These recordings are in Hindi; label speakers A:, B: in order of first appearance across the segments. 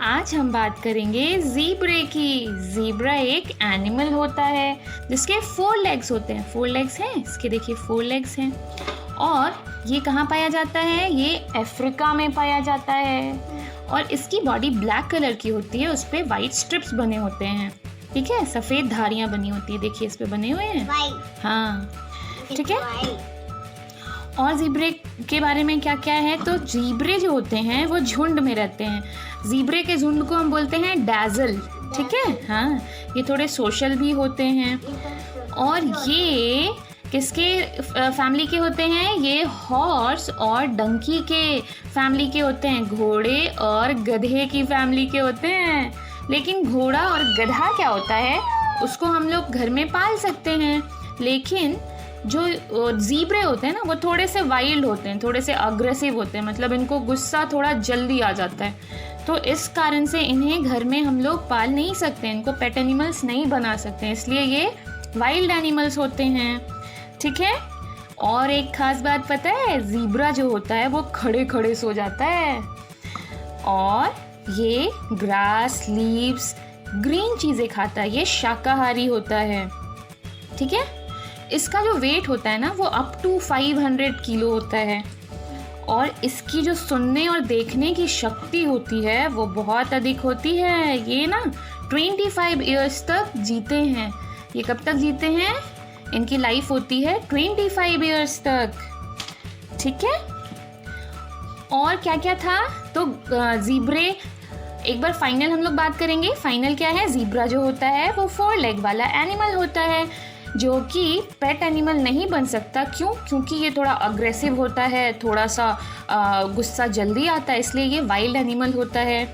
A: आज हम बात करेंगे ज़ीब्रे की। ज़ीब्रा एक एनिमल होता है जिसके 4 लेग्स होते हैं। 4 लेग्स हैं इसके, देखिए 4 लेग्स हैं। और ये कहाँ पाया जाता है? ये अफ्रीका में पाया जाता है। और इसकी बॉडी ब्लैक कलर की होती है, उस पर वाइट स्ट्रिप्स बने होते हैं, ठीक है, सफ़ेद धारियाँ बनी होती है, देखिए इस पे बने हुए हैं। हाँ, ठीक है। और ज़ीब्रे के बारे में क्या क्या है, तो ज़ीब्रे जो होते हैं वो झुंड में रहते हैं। ज़ीब्रे के झुंड को हम बोलते हैं डैज़ल, ठीक है। हाँ, ये थोड़े सोशल भी होते हैं। और ये किसके फैमिली के होते हैं? ये हॉर्स और डंकी के फैमिली के होते हैं, घोड़े और गधे की फैमिली के होते हैं। लेकिन घोड़ा और गधा क्या होता है, उसको हम लोग घर में पाल सकते हैं। लेकिन जो ज़ीब्रे होते हैं ना, वो थोड़े से वाइल्ड होते हैं, थोड़े से अग्रेसिव होते हैं, मतलब इनको गुस्सा थोड़ा जल्दी आ जाता है। तो इस कारण से इन्हें घर में हम लोग पाल नहीं सकते, इनको पेट एनिमल्स नहीं बना सकते, इसलिए ये वाइल्ड एनिमल्स होते हैं, ठीक है। और एक ख़ास बात पता है, ज़ीब्रा जो होता है वो खड़े खड़े सो जाता है। और ये ग्रास, लीव्स, ग्रीन चीज़ें खाता है, ये शाकाहारी होता है, ठीक है। इसका जो वेट होता है ना, वो अप टू 500 किलो होता है। और इसकी जो सुनने और देखने की शक्ति होती है वो बहुत अधिक होती है। ये ना 25 ईयर्स तक जीते हैं। ये कब तक जीते हैं? इनकी लाइफ होती है 25 ईयर्स तक, ठीक है। और क्या क्या था, तो ज़ीब्रे, एक बार फाइनल हम लोग बात करेंगे। फाइनल क्या है? ज़ीब्रा जो होता है वो 4 लेग वाला एनिमल होता है जो कि पेट एनिमल नहीं बन सकता। क्यों? क्योंकि ये थोड़ा अग्रेसिव होता है, थोड़ा सा गुस्सा जल्दी आता है, इसलिए ये वाइल्ड एनिमल होता है।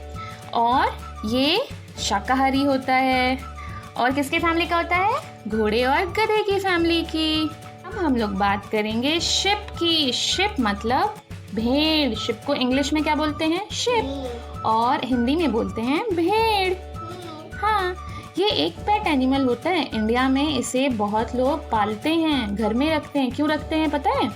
A: और ये शाकाहारी होता है। और किसके फैमिली का होता है? घोड़े और गधे की फैमिली की। अब हम लोग बात करेंगे शिप की। शिप मतलब भेड़। शिप को इंग्लिश में क्या बोलते हैं? शिप। और हिंदी में बोलते हैं भेड़। हाँ, ये एक पेट एनिमल होता है। इंडिया में इसे बहुत लोग पालते हैं, घर में रखते हैं। क्यों रखते हैं पता है?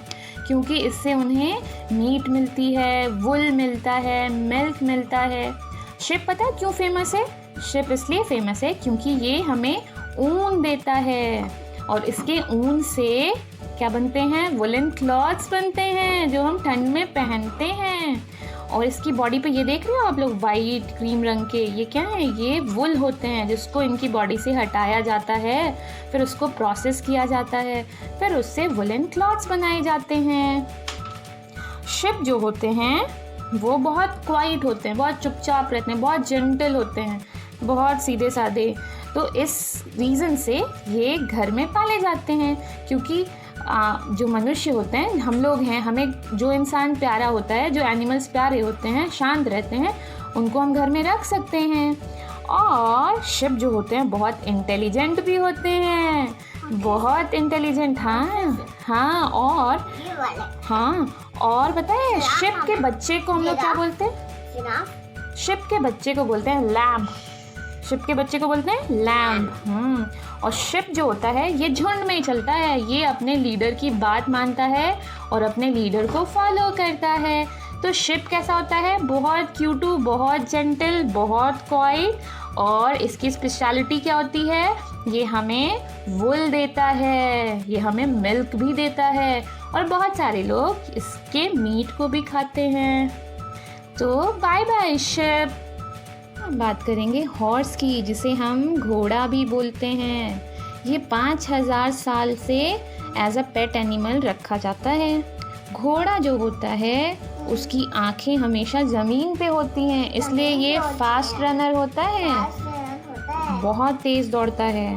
A: क्योंकि इससे उन्हें मीट मिलती है, वुल मिलता है, मिल्क मिलता है। शिप पता है क्यों फेमस है? शिप इसलिए फेमस है क्योंकि ये हमें ऊन देता है। और इसके ऊन से क्या बनते हैं? वुलन क्लॉथ्स बनते हैं जो हम ठंड में पहनते हैं। और इसकी बॉडी पे ये देख रहे हो आप लोग, वाइट क्रीम रंग के, ये क्या है? ये वुल होते हैं जिसको इनकी बॉडी से हटाया जाता है, फिर उसको प्रोसेस किया जाता है, फिर उससे वुलन क्लॉथ्स बनाए जाते हैं। शिप जो होते हैं वो बहुत क्वाइट होते हैं, बहुत चुपचाप रहते हैं, बहुत जेंटल होते हैं, बहुत सीधे साधे। तो इस रीज़न से ये घर में पाले जाते हैं। क्योंकि जो मनुष्य होते हैं, हम लोग हैं, हमें जो इंसान प्यारा होता है, जो एनिमल्स प्यारे होते हैं, शांत रहते हैं, उनको हम घर में रख सकते हैं। और शिप जो होते हैं बहुत इंटेलिजेंट भी होते हैं, बहुत इंटेलिजेंट। हाँ, और पता है शिप के बच्चे को हम लोग क्या बोलते हैं? शिप के बच्चे को बोलते हैं लैम्ब। शिप के बच्चे को बोलते हैं लैम्ब। और शिप जो होता है ये झुंड में ही चलता है, ये अपने लीडर की बात मानता है और अपने लीडर को फॉलो करता है। तो शिप कैसा होता है? बहुत क्यूटू, बहुत जेंटल, बहुत क्वाइट। और इसकी स्पेशलिटी क्या होती है? ये हमें वुल देता है, ये हमें मिल्क भी देता है। और बहुत सारे लोग इसके मीट को भी खाते हैं। तो बाय बाय शिप। बात करेंगे हॉर्स की, जिसे हम घोड़ा भी बोलते हैं। ये 5000 साल से एज अ पेट एनिमल रखा जाता है। घोड़ा जो होता है उसकी आंखें हमेशा ज़मीन पे होती हैं, इसलिए ये फास्ट रनर होता है, बहुत तेज़ दौड़ता है।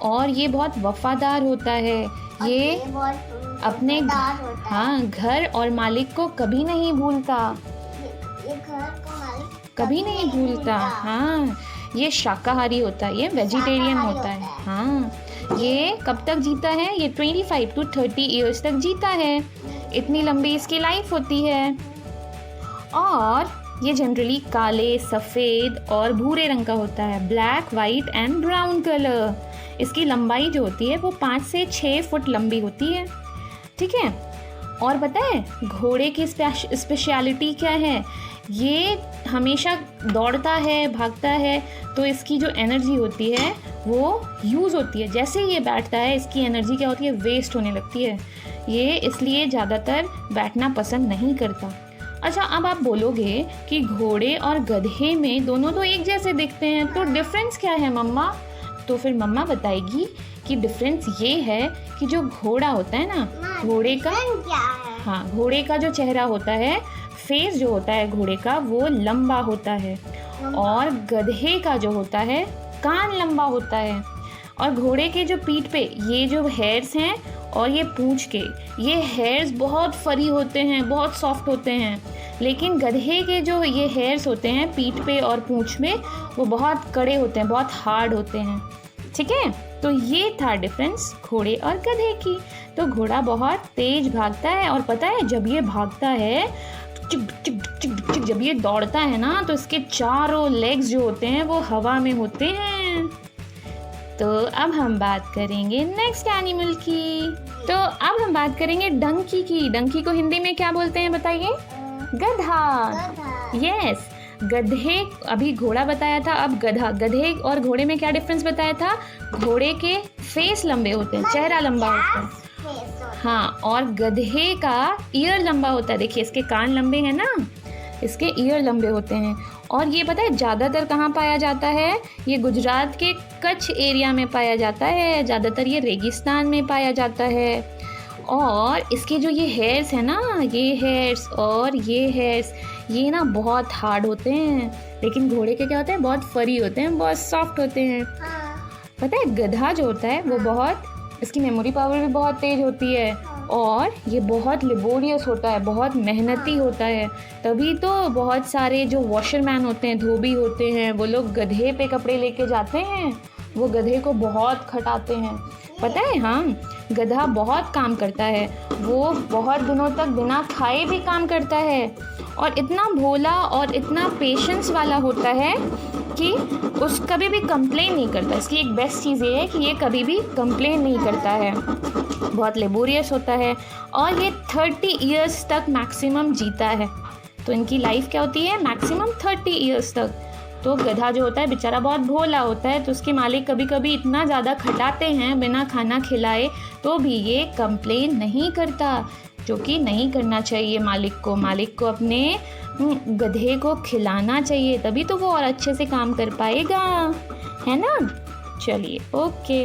A: और ये बहुत वफादार होता है। ये अपने घर और मालिक को कभी नहीं भूलता, कभी नहीं भूलता। हाँ, ये शाकाहारी होता है, ये वेजिटेरियन होता है। हाँ, ये कब तक जीता है? ये 25 to 30 ईयर्स तक जीता है, इतनी लंबी इसकी लाइफ होती है। और ये जनरली काले, सफ़ेद और भूरे रंग का होता है, black, white and brown colour. इसकी लंबाई जो होती है वो 5 से 6 फुट लंबी होती है, ठीक है। और पता है घोड़े की स्पेशलिटी क्या है? ये हमेशा दौड़ता है, भागता है, तो इसकी जो एनर्जी होती है वो यूज़ होती है। जैसे ही ये बैठता है इसकी एनर्जी क्या होती है, वेस्ट होने लगती है। ये इसलिए ज़्यादातर बैठना पसंद नहीं करता। अच्छा, अब आप बोलोगे कि घोड़े और गधे में दोनों तो एक जैसे दिखते हैं, तो डिफरेंस क्या है मम्मा? तो फिर मम्मा बताएगी कि डिफरेंस ये है कि जो घोड़ा होता है ना, घोड़े का
B: क्या है?
A: हाँ, घोड़े का जो चेहरा होता है, फेस जो होता है घोड़े का वो लंबा होता है, और गधे का जो होता है कान लंबा होता है। और घोड़े के जो पीठ पे ये जो हेयर्स हैं और ये पूंछ के ये हेयर्स बहुत फरी होते हैं, बहुत सॉफ्ट होते हैं, लेकिन गधे के जो ये हेयर्स होते हैं पीठ पे और पूंछ में वो बहुत कड़े होते हैं, बहुत हार्ड होते हैं। ठीक है, तो ये था डिफरेंस घोड़े और गधे की। तो घोड़ा बहुत तेज भागता है, और पता है जब ये भागता है चिक चिक चिक चिक, जब ये दौड़ता है ना तो इसके चारों लेग्स जो होते हैं वो हवा में होते हैं। तो अब हम बात करेंगे नेक्स्ट एनिमल की। तो अब हम बात करेंगे डंकी की। डंकी को हिंदी में क्या बोलते हैं बताइए? गधा। यस, गधे, अभी घोड़ा बताया था, अब गधा। गधे और घोड़े में क्या डिफरेंस बताया था? घोड़े के फेस लंबे होते हैं, चेहरा लंबा होता है। हाँ, और गधे का ईयर लंबा होता है। देखिए इसके कान लंबे हैं ना, इसके ईयर लंबे होते हैं। और ये पता है ज़्यादातर कहाँ पाया जाता है? ये गुजरात के कच्छ एरिया में पाया जाता है, ज़्यादातर ये रेगिस्तान में पाया जाता है। और इसके जो ये हेयर्स है ना, ये हेयर्स और ये हेयर्स, ये ना बहुत हार्ड होते हैं, लेकिन घोड़े के क्या होते हैं? बहुत फरी होते हैं, बहुत सॉफ्ट होते हैं। पता है गधा जो होता है वो बहुत, इसकी मेमोरी पावर भी बहुत तेज होती है, और ये बहुत लेबोरियस होता है, बहुत मेहनती होता है। तभी तो बहुत सारे जो वॉशरमैन होते हैं, धोबी होते हैं, वो लोग गधे पे कपड़े लेके जाते हैं, वो गधे को बहुत खटाते हैं। पता है, हाँ, गधा बहुत काम करता है, वो बहुत दिनों तक बिना खाए भी काम करता है, और इतना भोला और इतना पेशेंस वाला होता है कि उस कभी भी कंप्लेन नहीं करता। इसकी एक बेस्ट चीज़ ये है कि ये कभी भी कंप्लेन नहीं करता है, बहुत लेबोरियस होता है, और ये 30 इयर्स तक मैक्सिमम जीता है। तो इनकी लाइफ क्या होती है? मैक्सिमम 30 इयर्स तक। तो गधा जो होता है बेचारा बहुत भोला होता है, तो उसके मालिक कभी कभी इतना ज़्यादा खटाते हैं बिना खाना खिलाए, तो भी ये कंप्लेन नहीं करता, जो कि नहीं करना चाहिए मालिक को अपने गधे को खिलाना चाहिए, तभी तो वो और अच्छे से काम कर पाएगा, है ना? चलिए, ओके।